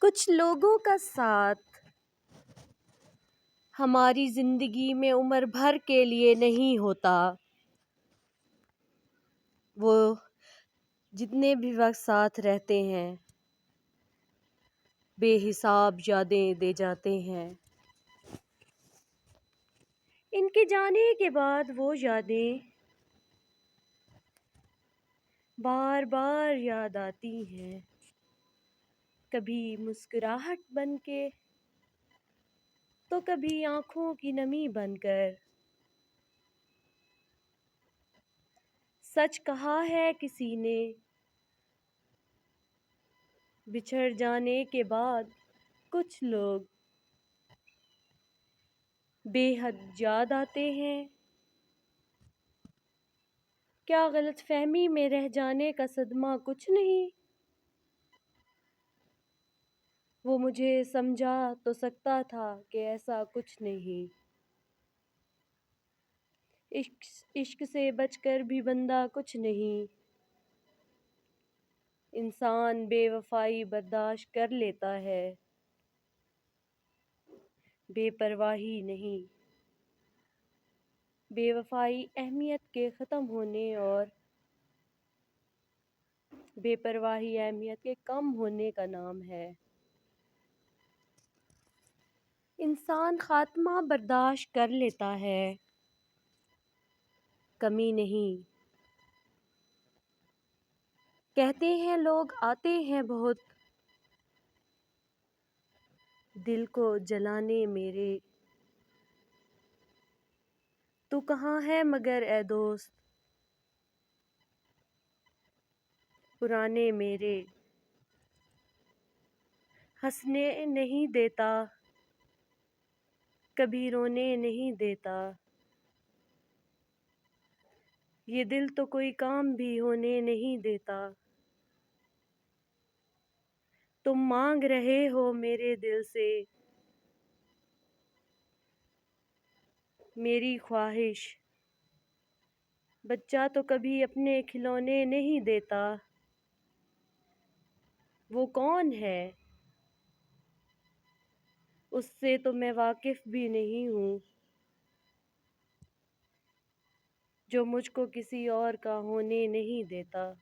کچھ لوگوں کا ساتھ ہماری زندگی میں عمر بھر کے لیے نہیں ہوتا. وہ جتنے بھی وقت ساتھ رہتے ہیں بے حساب یادیں دے جاتے ہیں. ان کے جانے کے بعد وہ یادیں بار بار یاد آتی ہیں، کبھی مسکراہٹ بن کے تو کبھی آنکھوں کی نمی بن کر. سچ کہا ہے کسی نے، بچھڑ جانے کے بعد کچھ لوگ بے حد یاد آتے ہیں. کیا غلط فہمی میں رہ جانے کا صدمہ کچھ نہیں؟ وہ مجھے سمجھا تو سکتا تھا کہ ایسا کچھ نہیں. عشق سے بچ کر بھی بندہ کچھ نہیں. انسان بے وفائی برداشت کر لیتا ہے، بے پرواہی نہیں. بے وفائی اہمیت کے ختم ہونے اور بے پرواہی اہمیت کے کم ہونے کا نام ہے. انسان خاتمہ برداشت کر لیتا ہے، کمی نہیں. کہتے ہیں لوگ آتے ہیں بہت دل کو جلانے میرے. تو کہاں ہے مگر اے دوست پرانے میرے. ہنسنے نہیں دیتا کبھی رونے نہیں دیتا. یہ دل تو کوئی کام بھی ہونے نہیں دیتا. تم مانگ رہے ہو میرے دل سے میری خواہش. بچہ تو کبھی اپنے کھلونے نہیں دیتا. وہ کون ہے اس سے تو میں واقف بھی نہیں ہوں، جو مجھ کو کسی اور کا ہونے نہیں دیتا.